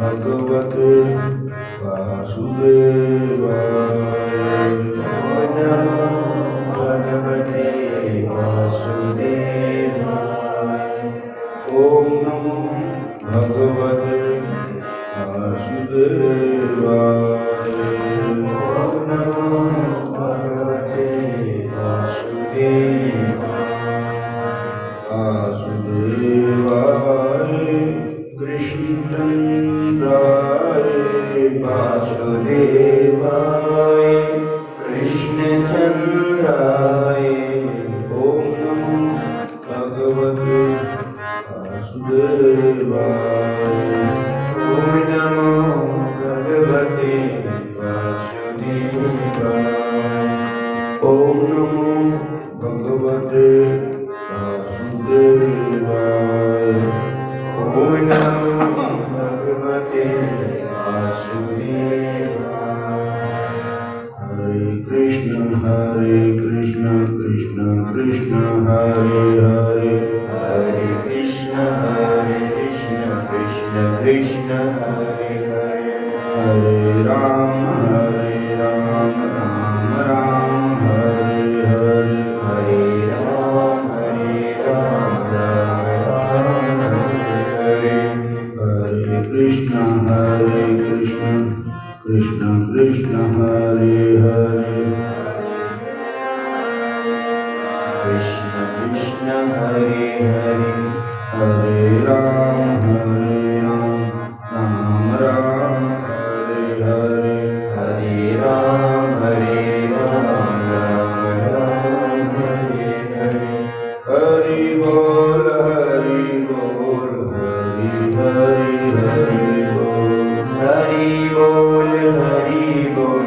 भगवते वासुदेवाय। नमो भगवते वासुदेवाय। ओम नमो भगवते वासुदेवाय। ओम नमो भगवते वासुदेवाय। कृष्णचन्द्राय वासुदेवाय। कृष्णचन्द्राय। ओम नमो भगवते वासुदेवाय। ओम नमो भगवते वासुदेवाय। ओम नमो भगवते वासुदेवाय। ओम नमो भगवते वासुदेवाय। हरे कृष्ण कृष्ण कृष्ण हरे हरे, हरे कृष्ण कृष्ण कृष्ण हरे हरे, हरे राम राम राम हरे हरे, हरे राम राम हरे हरे। कृष्ण कृष्ण कृष्ण हरे हरे, कृष्ण कृष्ण हरे हरे, हरे राम राम राम हरे हरे, हरे राम राम राम हरे हरे। हरि बोल हरि बोल, हरि हरि हरि बोल, हरि बोल हरि बोल,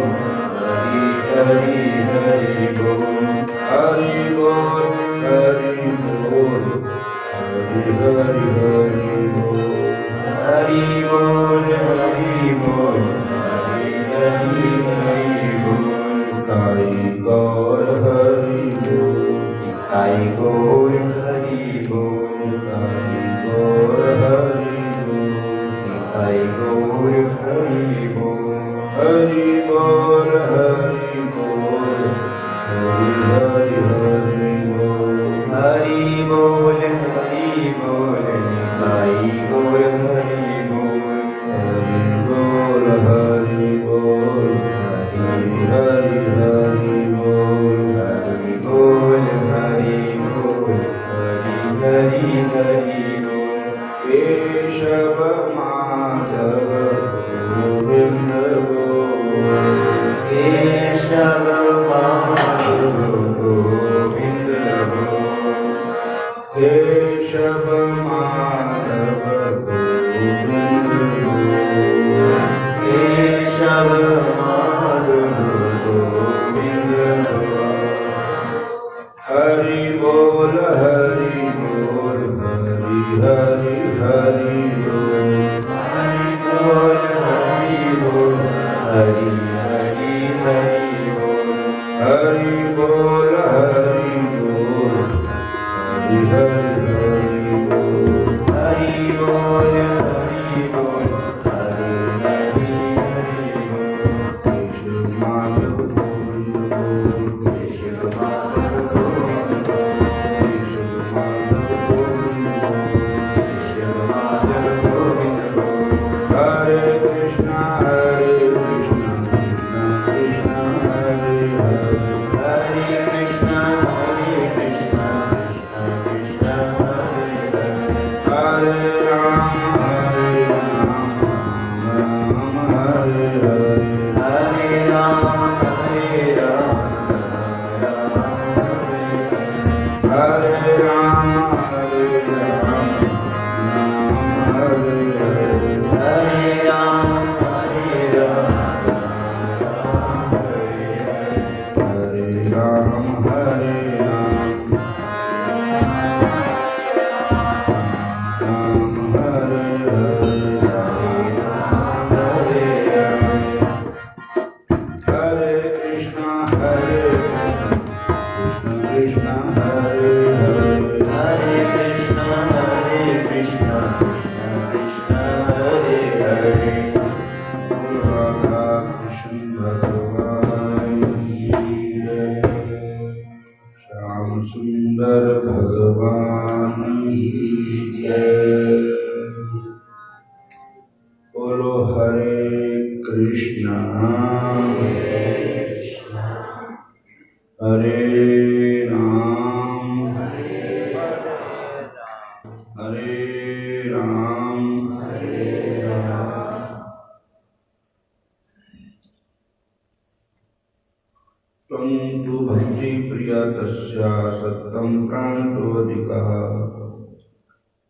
तस्या सत्तं प्राणतोऽधिकः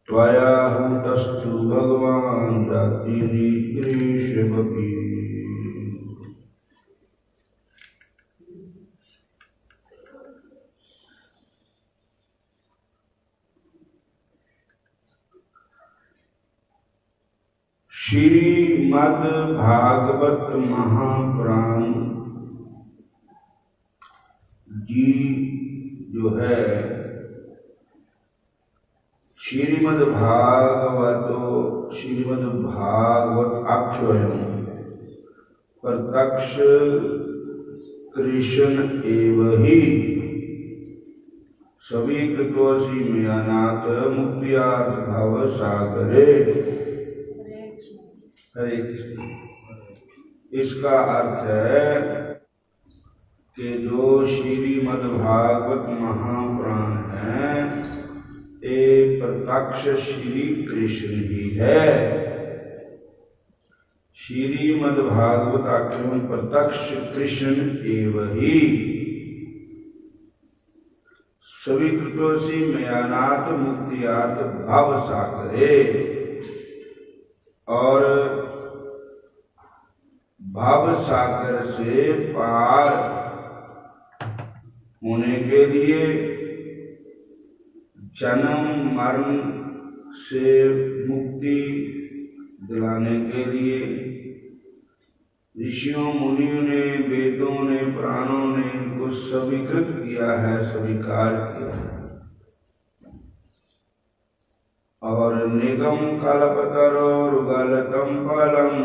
त्वया हूतस्तु भगवान् जातिनिकृष्यमपि। श्रीमद्भागवत महापुराण जी जो है, श्रीमद्भागवत आख्योयम प्रत्यक्ष कृष्ण एव ही सवीकृतोऽसि मयानाथ मुक्त्यार्थ भव सागरे। हरे कृष्ण। इसका अर्थ है कि जो श्रीमद्भागवत महापुराण है ये प्रत्यक्ष श्री कृष्ण ही है। श्रीमद्भागवत आख्योन प्रत्यक्ष कृष्ण एव ही सवीकृतोऽसि मयानाथ मुक्त्यार्थ भव सागरे। और भव सागर से पार होने के लिए, जन्म मरण से मुक्ति दिलाने के लिए ऋषियों मुनियों ने, वेदों ने, पुराणों ने इनको स्वीकृत किया है, स्वीकार किया है। और निगम कल्पतरोर्गलितं फलं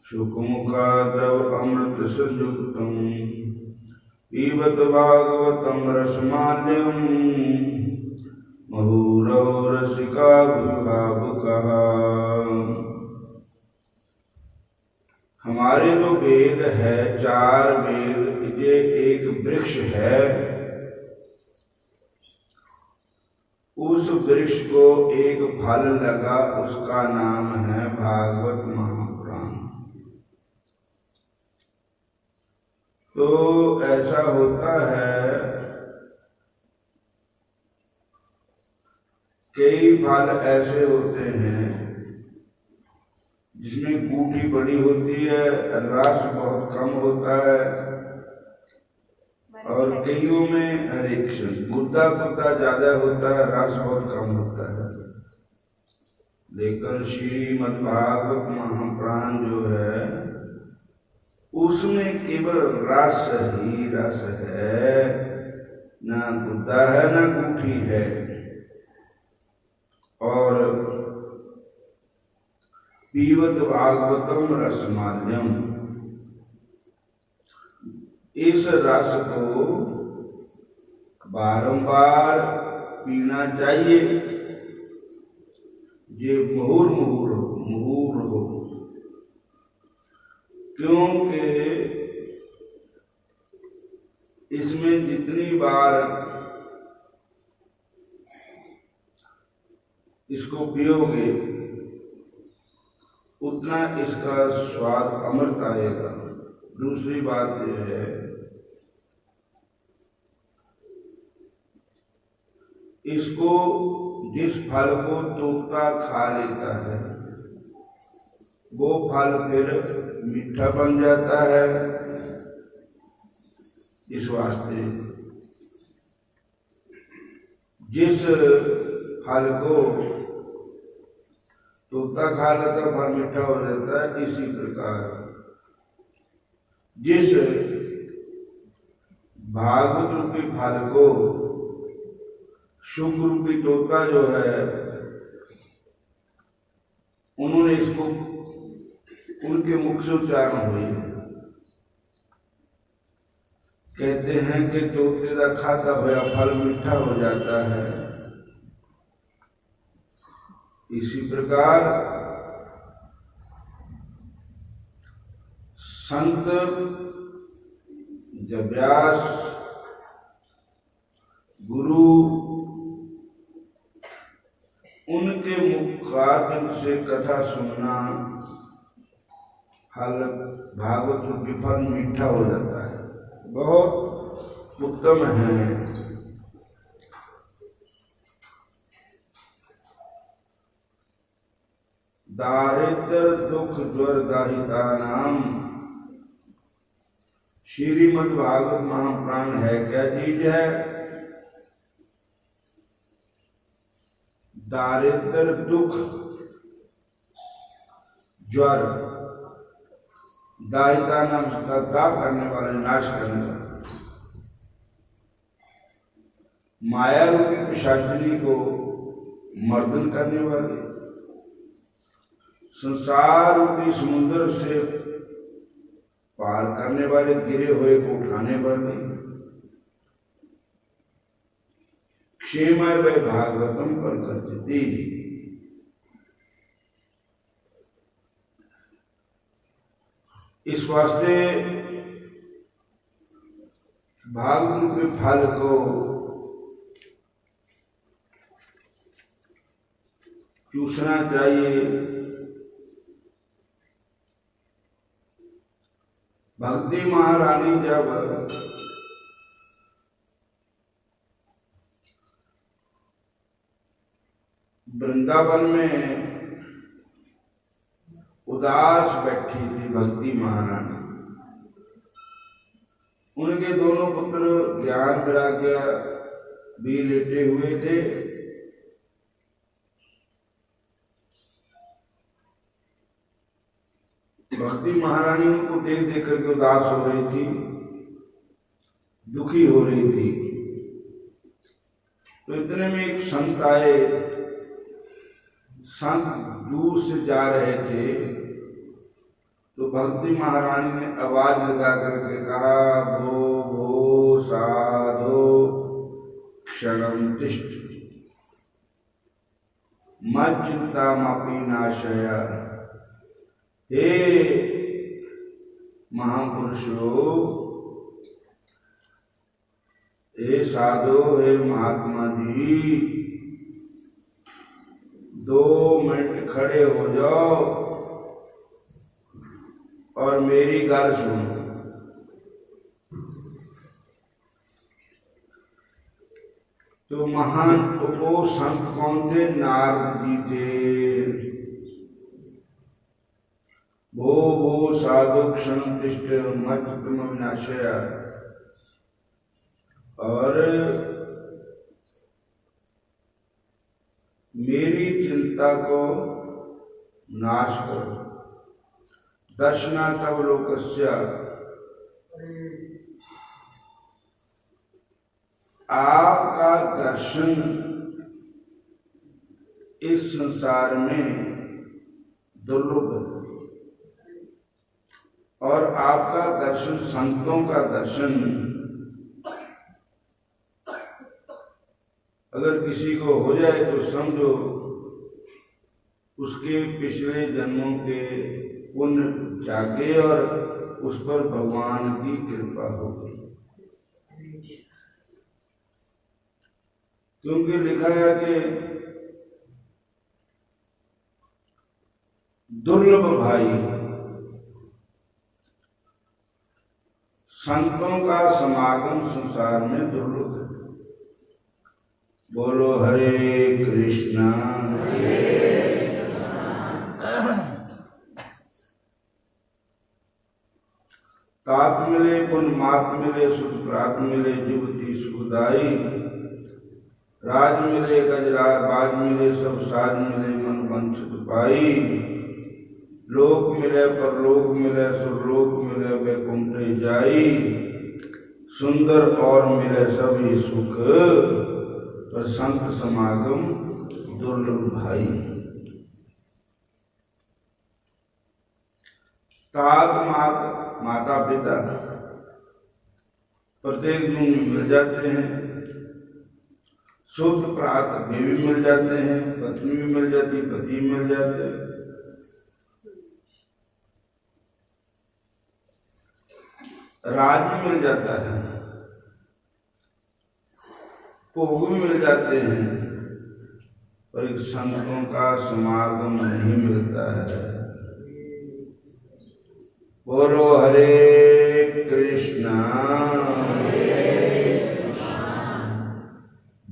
शुकमुखादव अमृत संयुक्तं पिबत भागवतं रसमाल्यं मुहुरहो रसिका भावुकः। हमारे जो वेद है, 4 वेद, ये एक वृक्ष है। उस वृक्ष को एक फल लगा, उसका नाम है भागवत महापुराण। तो ऐसा होता है, कई फल ऐसे होते हैं जिसमें गूठी बड़ी होती है, रस बहुत कम होता है, और कईयों में गुद्दा ज्यादा होता है, रस बहुत कम होता है। लेकिन श्रीमद्भागवत महापुराण जो है उसमें केवल रस ही रस है, ना गुद्दा है ना गूठी है। और पीवत भागवतम रसमाल्यम, इस रस को बारंबार पीना चाहिए, ये मुहुर हो, क्योंकि इसमें जितनी बार इसको पियोगे उतना इसका स्वाद अमृत आएगा। दूसरी बात यह है, इसको जिस फल को तोता खा लेता है वो फल फिर मीठा बन जाता है। इस वास्ते जिस फल को तोता खा लेता फल मीठा हो जाता है, इसी प्रकार जिस भागवत रूपी फल को शुभ रूपी तोता जो है उन्होंने इसको उनके मुख से उच्चारण हुई, कहते हैं कि तोते का खाता हुआ फल मीठा हो जाता है। इसी प्रकार संत जब व्यास गुरु उनके मुखारबिंद से कथा सुनना, फल भागवत रूपी फल मीठा हो जाता है, बहुत उत्तम हैं। दारिद्र दुख ज्वर दाहिता नाम। श्रीमद् भागवत महापुराण है क्या चीज है? दारिद्र दुख ज्वर दाहिता नाम, उसका दा करने वाले, नाश करने वाले, माया रूपी पिशाचिनी को मर्दन करने वाले, संसार रूपी समुद्र से पार करने वाले, गिरे हुए को उठाने वाले, क्षेमय वै भागवतम पर गति। इस वास्ते भागवत के फल को चूसना चाहिए। भक्ति महारानी जब वृंदावन में उदास बैठी थी, भक्ति महारानी, उनके दोनों पुत्र ज्ञान वैराग्य भी लेटे हुए थे। भक्ति महारानी उनको देख देख करके उदास हो रही थी, दुखी हो रही थी। तो इतने में एक संत आए। संत दूर से जा रहे थे, तो भक्ति महारानी ने आवाज लगा करके कहा, भो भो साधो क्षणम तिष्ठ मज्जितामपि नाशय। हे महापुरुषो, हे साधो, हे महात्मा जी, 2 मिनट खड़े हो जाओ और मेरी गल सुनो। तो महान वो संत कौन थे? नारद जी थे। भो भो साधु क्षण तिष्ठ मज्जितम विनाशय। और मेरी चिंता को नाश करो। दर्शना तव लोकस्य। आपका दर्शन इस संसार में दुर्लभ है, और आपका दर्शन, संतों का दर्शन, अगर किसी को हो जाए तो समझो उसके पिछले जन्मों के पुण्य जागे और उस पर भगवान की कृपा होगी। क्योंकि लिखा है कि दुर्लभ भाई, संतों का समागम संसार में दुर्लभ है। बोलो हरे कृष्णा। तात मिले पुन मात मिले, सुख प्रात मिले, जुवती सुखदाई। राज मिले गजराज बाज मिले, सब साज मिले, मन वंचित पाई। लोक मिले परलोक मिले, सुरलोक मिले, वैकुंठ जाई। सुंदर और मिले सभी सुख, पर संत समागम दुर्लभ भाई। तात माता पिता प्रत्येक दिन मिल जाते हैं, शुद्ध प्रात भी मिल जाते हैं, पत्नी भी मिल जाती, पति मिल जाते हैं। राज भी मिल जाता है, भोग भी मिल जाते हैं, पर एक संतों का समागम नहीं मिलता है। बोलो हरे कृष्णा।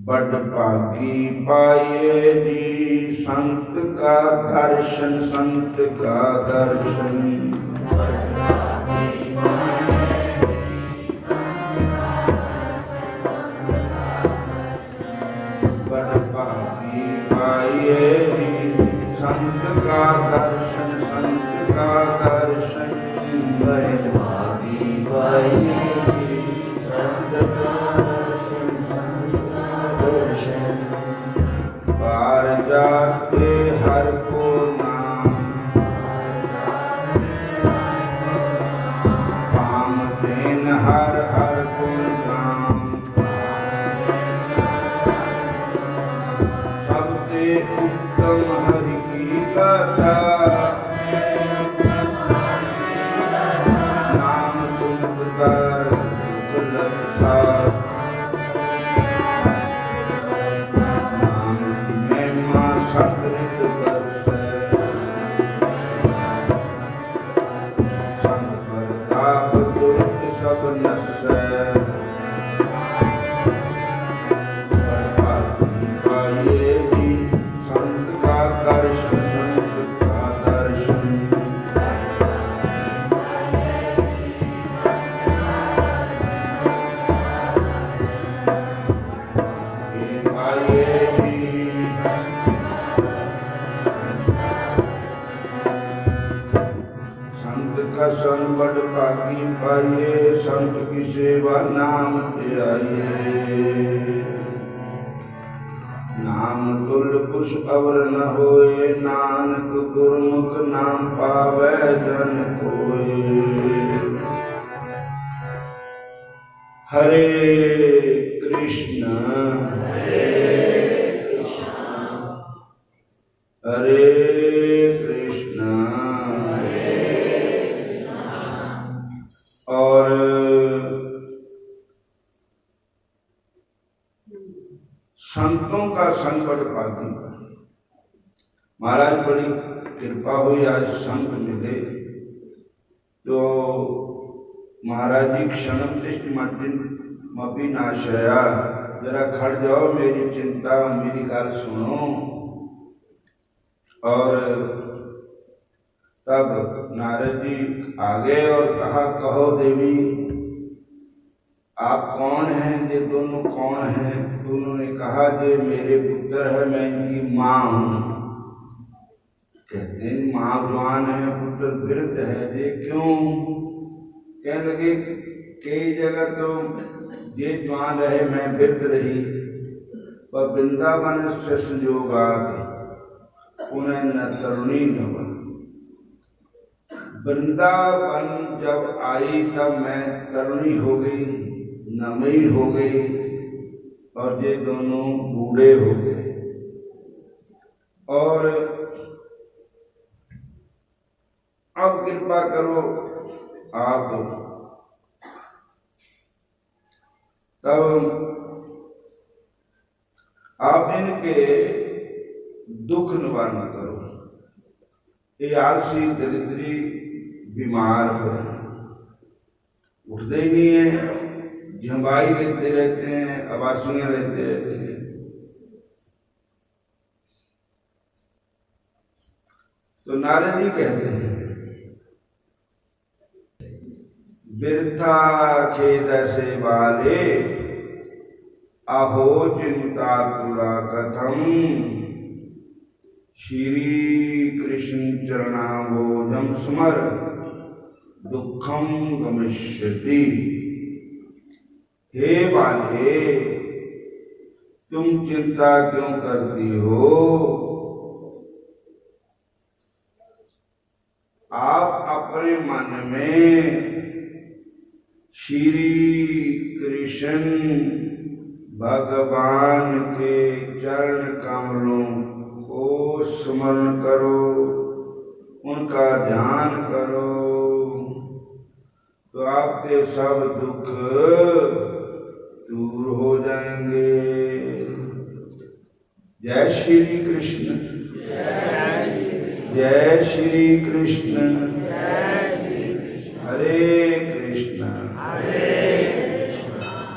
बड़ भागी पाए जी संत का दर्शन, संत का दर्शन। बड़ भागी पाए जी संत का दर्शन, संत का दर्शन। बड़ भागी पाए जी संत का दर्शन। पार जाते हर को नाम, काम देन हर हर को नाम। सबसे उत्तम हरि की कथा, नाम सुनत कर लक्षा। नाम की महिमा सतृत बरसै, संग प्रताप तुरत सब नसै। बड़ भागी पाए जी संत का दर्शन, संत का दर्शन। पाए जी संत का संग, बड़ भागी पाइए संत की सेवा नाम ते आइए। नाम तुल कुछ अवर न होए, नानक गुरमुख नाम पावै जन कोय। हरे कृष्ण हरे कृष्ण। और संतों का संग बड़ भागी। महाराज बड़ी कृपा हुई, आज संत मिले तो महाराज जी क्षणम तिष्ठ मपि नाशया, जरा खड़ जाओ, मेरी चिंता मेरी गल सुनो। और तब नारद जी आ गए और कहा, कहो देवी आप कौन हैं? ये दोनों कौन हैं? तो उन्होंने कहा, ये मेरे पुत्र है, मैं इनकी माँ हूँ। कहते हैं माँ जवान है, पुत्र वृद्ध है, ये क्यों? कहने लगे कई जगह तो ये जवान रहे, मैं वृद्ध रही, पर वृंदावन से संयोगात उन्हें न तरुणी न बन। वृंदावन जब आई तब मैं तरुणी हो गई, नमई हो गई, और ये दोनों बूढ़े हो गए। और अब कृपा करो आप, तब आप इनके दुख निवारण करो। ये आलसी दरिद्री बीमार हो, उठते ही नहीं है, झंबाई लेते रहते हैं, अबासियां लेते रहते हैं। तो नारद जी कहते हैं, बिरथा खेद से वाले अहो चिंता तुरा कथम। श्री कृष्ण चरणाम्बोजम स्मर दुखम गमिष्यति। हे बाले, तुम चिंता क्यों करती हो? आप अपने मन में श्री कृष्ण भगवान के चरण कमलों को स्मरण करो, उनका ध्यान करो, तो आपके सब दुख दूर हो जाएंगे। जय श्री कृष्ण, जय श्री कृष्ण, हरे कृष्ण।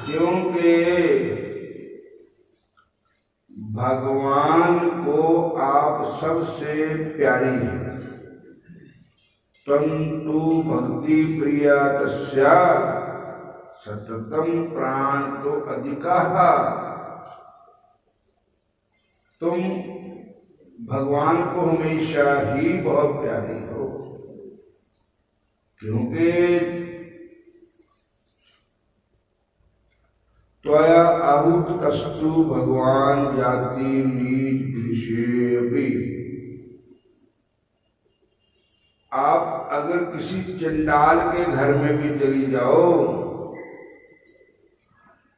क्योंकि सबसे प्यारी है। तंतु भक्ति प्रिया तस्या सततम प्राण तो अधिका। तुम भगवान को हमेशा ही बहुत प्यारी हो, क्योंकि त्वया आहूतस्तु भगवान जाति नीच दृश्येऽपि। आप अगर किसी चंडाल के घर में भी चली जाओ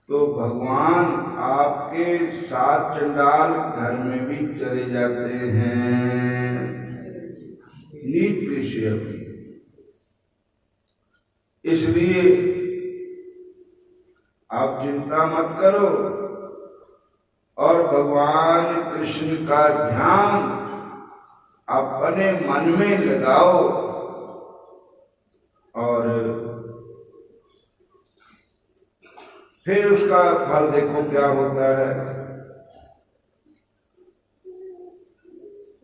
तो भगवान आपके साथ चंडाल घर में भी चले जाते हैं, नीच दृश्येऽपि। इसलिए आप चिंता मत करो और भगवान कृष्ण का ध्यान अपने मन में लगाओ और फिर उसका फल देखो क्या होता है।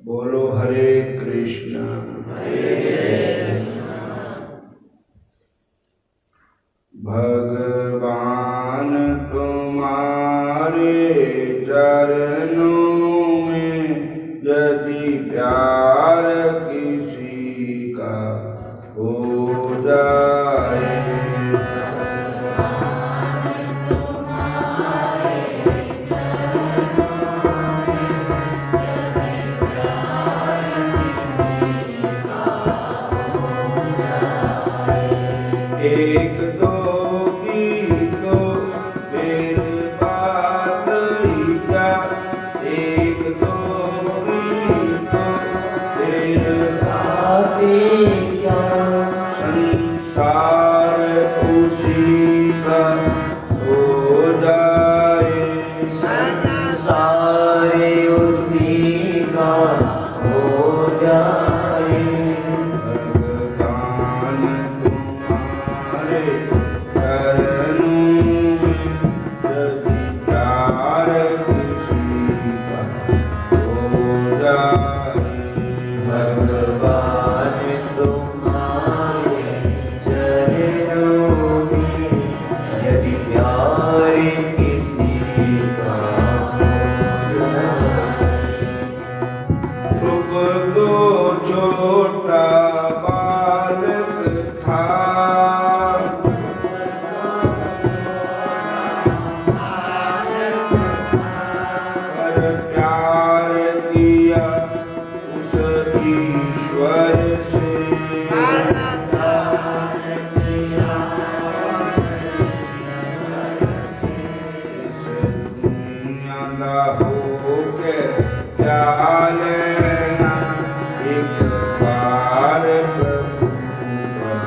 बोलो हरे कृष्ण भगवान तुम्हारे चरणों में यदि प्यार किसी का हो जाए, एक दो की तो फिर बात ही क्या, एक दो की तो फिर बात ही क्या। संसार उसी का हो जाए, संसार उसी का हो जाए। भगवान तुम्हारे चरणों में यदि प्यार किसी का हो जाए, भगवान तुम्हारे चरणों में यदि प्यार किसी का हो जाए। सुख तो छोटा बालक था, पर प्यार किया उस ईश्वर से। दुनिया हो के क्या लेना, एक बार प्रभु का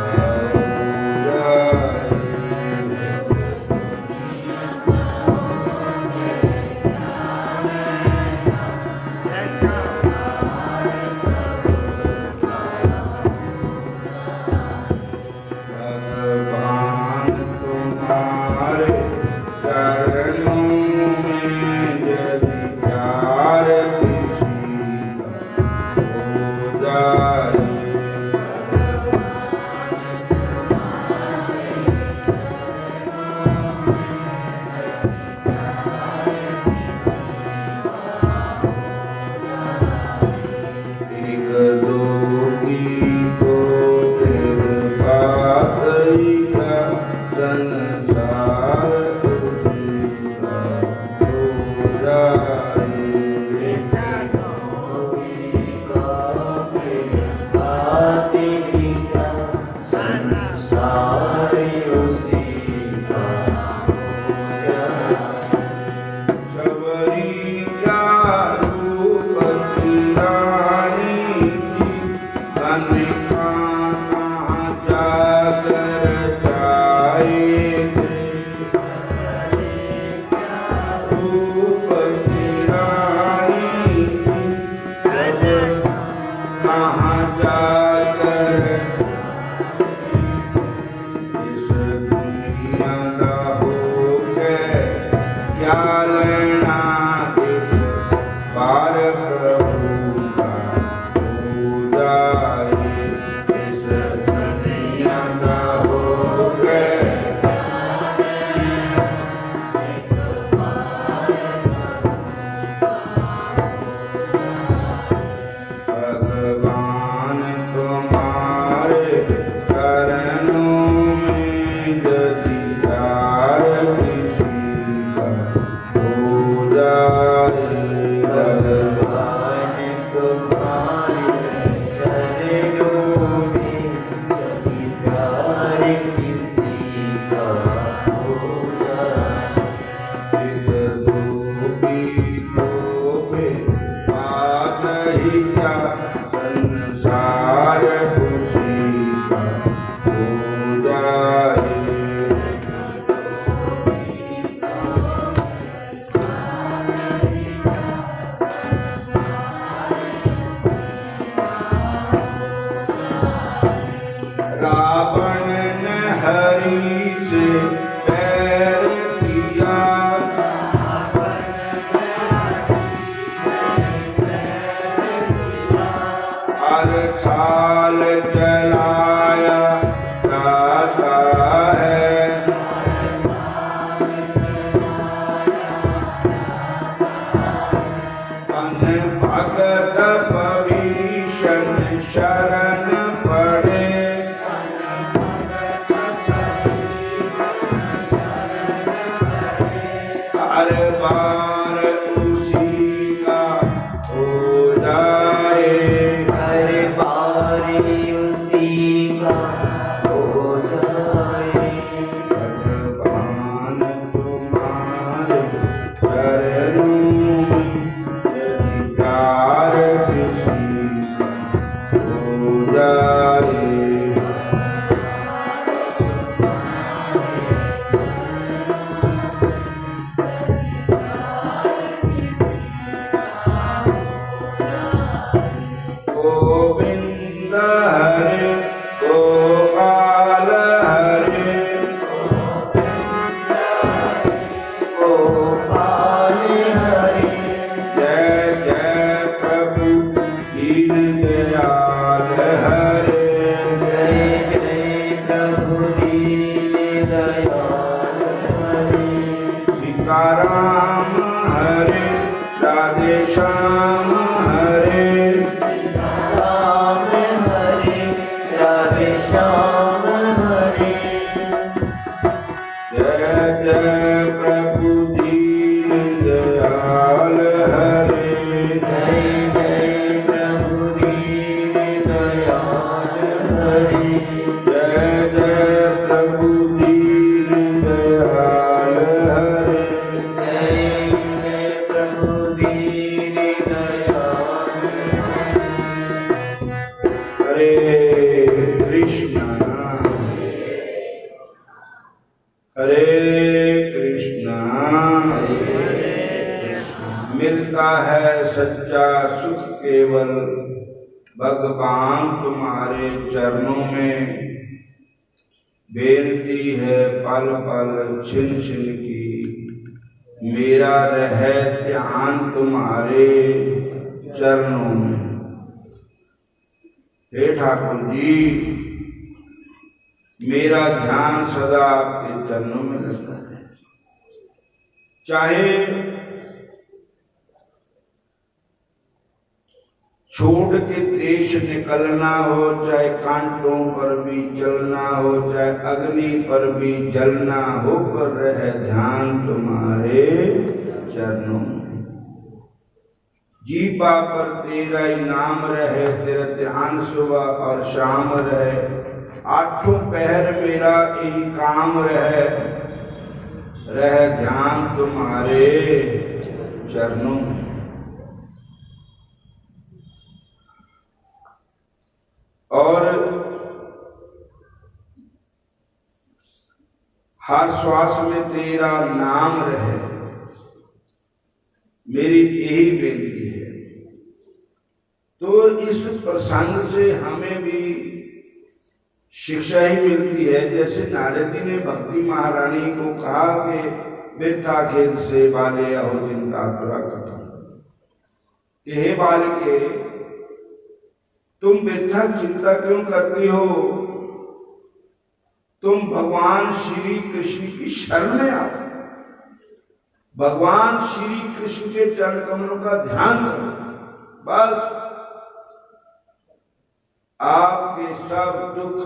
हो जाए। भगवान तुम्हारे चरणों में यदि प्यार किसी का हो जाए, जाए इस दुनिया का हो गए भगवान तुम्हारे चरणों में यदि प्यार किसी का हो जाए भगवान तुम्हारे चरणों में यदि प्यार किसी का हो जाए एक धोबी को पे बात ही क्या संसार खुशी का हो जाए रावण ने हरि से बैर किया हर साल जलाया जाता है अन भगत भविष्ण शरण पड़े हर बार उसी का हो जाए हर बारी उसी का हो जाए भगवान तुम्हारे चरणों में यदि प्यार किसी का हो जाए गोविंद हरे गोपाल हरे गोपाल हरे जय जय प्रभु दीन दयाल हरे जय जय प्रभु दीन दयाल हरे सीताराम हरे राधे श्याम हरे राम हरे राधे श्याम हरे जय जय प्रभु दीन दयाल हरे जय जय प्रभु दीन दयाल हरे जय जय प्रभु दीन दयाल हरे जय जय प्रभु दीन दयाल हरे कृष्णा मिलता है सच्चा सुख केवल भगवान तुम्हारे चरणों में बेनती है पल पल छिन छिन की मेरा रहे ध्यान तुम्हारे चरणों में। हे ठाकुर जी मेरा ध्यान सदा आपके चरणों में रहता है, चाहे छोड़ के देश निकलना हो, चाहे कांटों पर भी चलना हो, चाहे अग्नि पर भी जलना हो, पर रहे ध्यान तुम्हारे चरणों में। जीवा पर तेरा ही नाम रहे, तेरा ध्यान सुबह और शाम रहे, आठों पहर मेरा यही काम रहे ध्यान तुम्हारे चरणों में। और हर श्वास में तेरा नाम रहे, मेरी यही बेनती है। तो इस प्रसंग से हमें भी शिक्षा ही मिलती है, जैसे नारद जी ने भक्ति महारानी को कहा कि वृथा खेत से बाले अहो चिंता तुरा कथम, कि हे बालिके तुम वृथा चिंता क्यों करती हो? तुम भगवान श्री कृष्ण की शरण में आओ, भगवान श्री कृष्ण के चरण कमलों का ध्यान करो, बस आपके सब दुख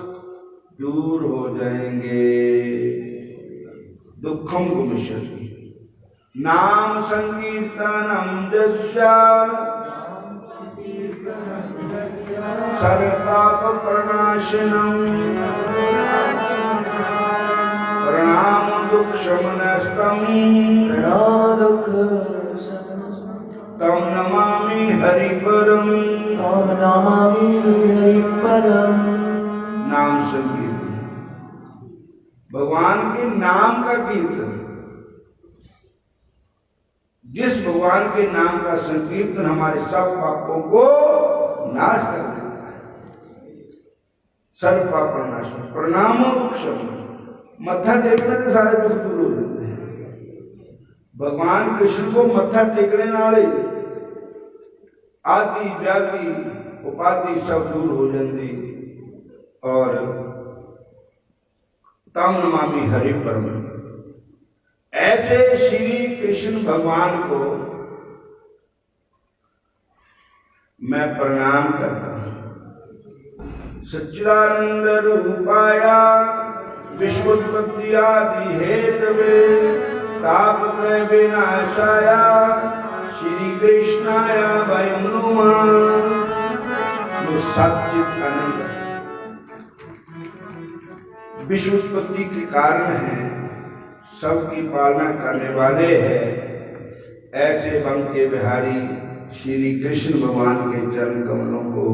दूर हो जाएंगे। दुखम को विशति नाम संकीर्तनम जस्या सर्वपाप प्रणाशनम प्रणाम दुख शमनस्तम तम नमामि हरि परम। नाम संकीर्तन, भगवान के नाम का कीर्तन। जिस भगवान के नाम का संकीर्तन हमारे सब पापों को नाश कर देता है। सर्व पाप नाश, प्रणामो दुख शमन, मत्था टेकने से सारे दुख दूर हो जाते हैं। भगवान कृष्ण को मत्था टेकने वाले आदि व्याधि उपाधि सब दूर हो जाती। और तम नमामि हरि परम, ऐसे श्री कृष्ण भगवान को मैं प्रणाम करता हूं। सच्चिदानंद रूपाया विश्वोत्पत्ति आदि हेतवे तापत्रय विनाशाया श्री कृष्णाय वयं नुमः। जो सच्चिद अनंत विश्वोत्पत्ति के कारण है, सबकी पालना करने वाले हैं, ऐसे बंग के बिहारी श्री कृष्ण भगवान के चरण कमलों को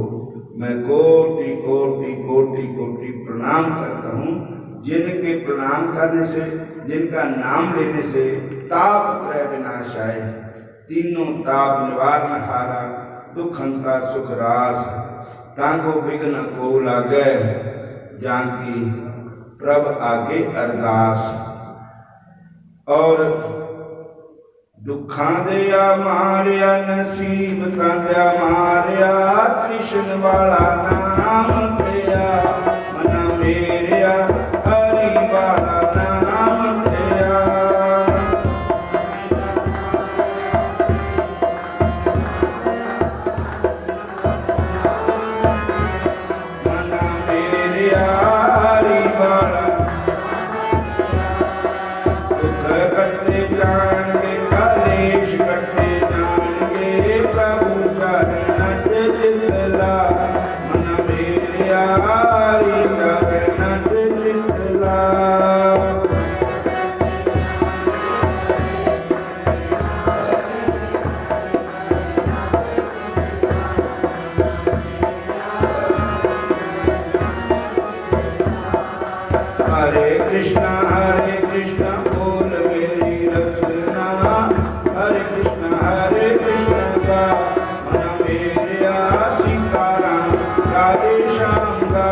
मैं कोटि कोटि कोटि कोटि प्रणाम करता हूँ। जिनके प्रणाम करने से, जिनका नाम लेने से ताप त्रय विनाशाय, तीनों ताप निवारण हारा, दुख हंता सुख रास, ताको विघ्न को लागे, जानकी प्रभ आगे अरदास। और दुखा दया मारिया नसीब तंद्या मारिया, कृष्ण वाला नाम दिया मना मेरिया, हरि वाला नाम दिया। मना मेरिया हरि वाला, दुख कटे जान के कलेश कटे जान के, प्रभु चरण जितला मन मेरिया हरि चरण जितला। हरे कृष्णा बोल मेरी रचना, हरे कृष्णा का मन मेरिया, सीताराम राधे श्याम का।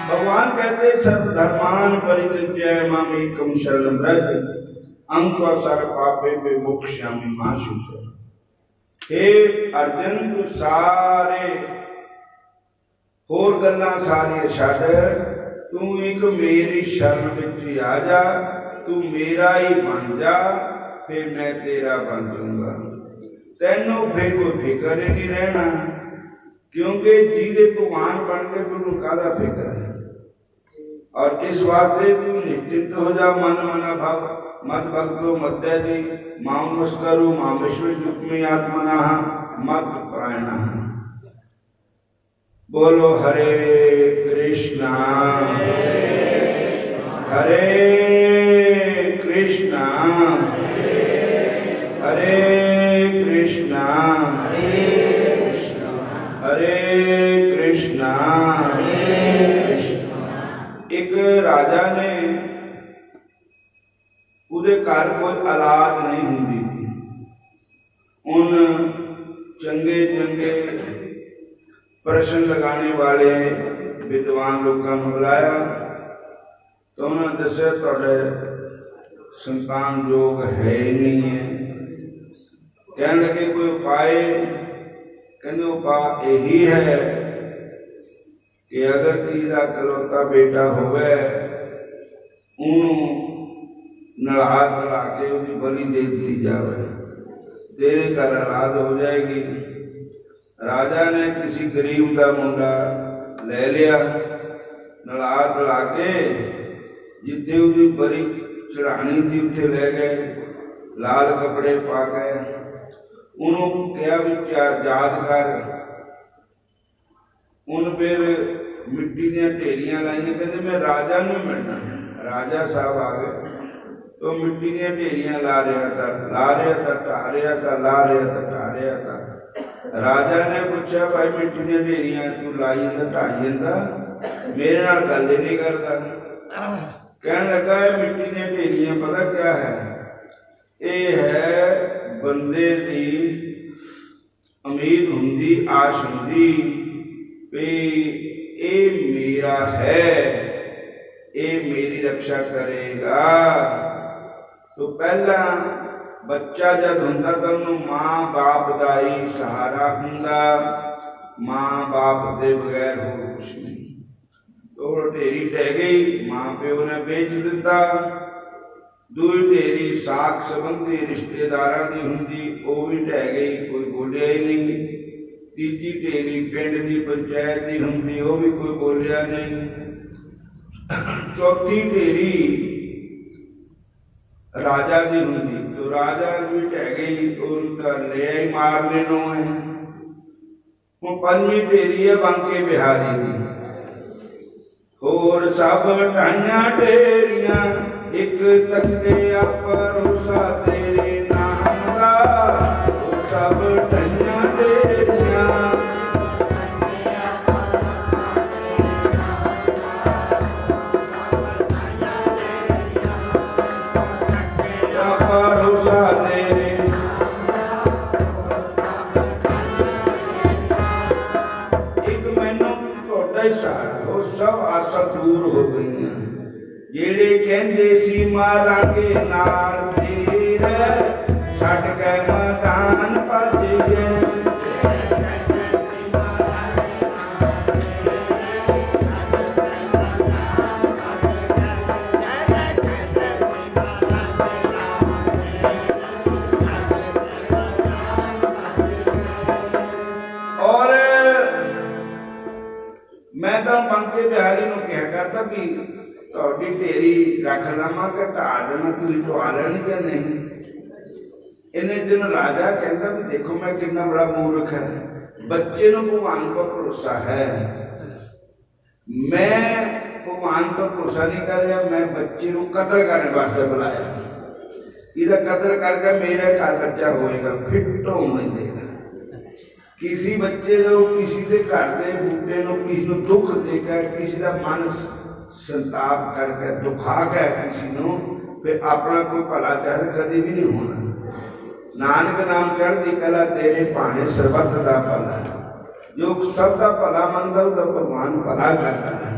भगवान कहते सर्वधर्मान परित्यज्य मामेकं शरणं व्रज, अंत्वा सर्व पापेभ्यो मोक्ष्यामि मा शुचः। हे अर्जुन, तू सारे होर गल्लां सारियां छड्ड, तू एक मेरी शरण विच ही आ जा, तू मेरा ही बन जा, फिर मैं तेरा बन जाऊंगा। तैनू फिर कोई फिक्र ही नहीं रहना, क्योंकि जिहदे भगवान बन के तू काहदा फिक्र है। और इस वास्ते तू निश्चिंत हो जा, मन मना भाव मत भक्तो मत्यादि माम नमस्करो माम विश्वजुक्मि आत्मना मत प्रायणः। बोलो हरे कृष्णा हरे कृष्णा हरे कृष्णा हरे कृष्णा। एक राजा ने, उहदे घर कोई औलाद नहीं हुंदी थी। उन चंगे चंगे प्रश्न लगाने वाले विद्वान लोगों को बुलाया तो उन्होंने दसिया तुहाडे संतान योग है ही नहीं है। कहने लगे कोई उपाय? कहते उपाय यही है कि अगर किसी का इकलौता बेटा होवे उन्होंने नला धला के उसकी बलि दे दी जाए, तेरे घर औलाद हो जाएगी। राजा ने किसी गरीब का मुंडा ले लिया, नला धला के जिथे उसकी बलि चढ़ानी थी उत्थे ले गए, लाल कपड़े पा के उन्होंने कहा भी याद कर। उन फिर मिट्टी दियां ढेरियां लाइया, कहते मैं राजा नहीं मिलना। राजा साहब आ गए तो मिट्टी दियां ढेरियां ला रहा था, ला रहा था, ढा रहा था, ला रहा था, ढा रहा था। राजा ने पूछा भाई मिट्टी दियां ढेरियां तू लाई जाता ढाई जाता, मेरे नाल गल ही नहीं करता। कहने लगा मिट्टी दियां ढेरियां पता क्या है? ये है बंदे दी उम्मीद हुंदी, आश हुंदी भी ये मेरा है, ये मेरी रक्षा करेगा। तो पहला बच्चा जब हुंदा तो उन्होंने मां बाप का ही सहारा हुंदा, मां बाप के बगैर हो कुछ नहीं। तो ढेरी ढह गई, मां प्यो ने बेच दिता। दूई ढेरी साख संबंधी रिश्तेदारां दी हुंदी, वो भी ढह गई, कोई बोलिया ही नहीं। तीजी ढेरी पिंड दी पंचायत दी हुंदी, वो भी कोई बोलिया नहीं। चौथी ढेरी राजा दी हुंदी, तो राजा भी ढह गई, तो ले आई मारने नो है। हुण पंजवीं ढेरी है बांके बिहारी दी। होर सब ढाइयां ढेरियां एक तकते भरोसा तेरे नाम दा, होर सब ढाइयां ढेरियां भरोसा तेरे। एक मैनू तुहाडा ही सहारा हो, सब आसा दूर हो गई। जेड़े कहंदे सी मारांगे नाल तेरे, छड्ड के मैदान भज गए। और मैं तो बांके बिहारी नूं कहा करता भी तुहाडी ढेरी रख लवां कि ढा देना, तुसीं ढवा लैणी कि नहीं। इन्ने दिन राजा कहता भी देखो मैं कितना बड़ा मूर्ख है, बच्चे नूं भगवान पर भरोसा है, मैं भगवान पर भरोसा नहीं कर रहा, मैं बच्चे नूं कतल करने वास्ते बुलाया। इहदा कतल करके मेरे घर बच्चा होएगा, फिट होने देगा। किसी बच्चे को किसी के घर के बूटे को किसी को दुख देकर, किसी का मन संताप करके दुखा के किसी को फिर अपना कोई भला चाह कभी भी नहीं होना। नानक नाम चढ़ती कला तेरे भाने सरबत का भला, जो सबका भला मनता उसका भगवान भला करता है।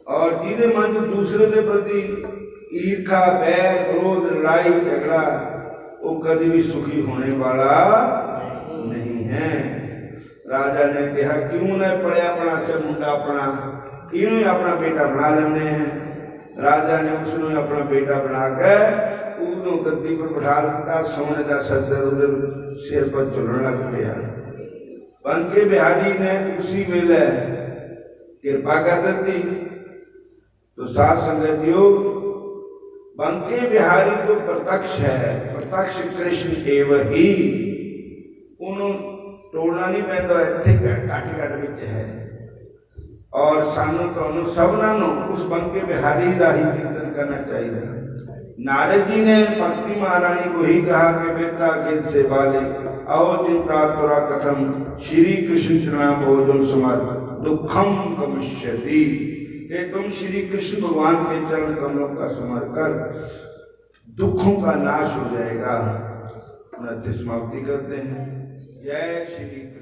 और जिहदे मन च दूसरे के प्रति ईर्खा, बैर, क्रोध, लड़ाई, झगड़ा, वो कभी भी सुखी होने वाला नहीं है। राजा ने कहा क्यों न पढ़िया अपना से मुंडा अपना इनू अपना बेटा बना लेने हैं। राजा ने उसने अपना बेटा बना के उन्होंने गद्दी पर बिठा दिता, सोने का सज्जर उधर सिर पर चलने लग गया। बांके बिहारी ने उसी वेले कृपा कर दी। तो साथ संगतियों, बांके बिहारी तो प्रत्यक्ष है, प्रत्यक्ष कृष्ण एवं ही, उन्होंने टोलना नहीं पैंदा, इत्थे घट घट विच है। और सानू तुहानू सबना नू उस बांके बिहारी का ही कीर्तन करना चाहिए। नारद जी ने भक्ति महारानी को ही कहा कि बेटा गिन से बाले आओ चिंता तुरा कथम श्री कृष्ण चरणा भोजन समर्थ दुखम गमिष्यति, कि तुम श्री कृष्ण भगवान के चरण कमलों का समर्पण कर दुखों का नाश हो जाएगा। समाप्ति करते हैं। जय श्री कृष्ण।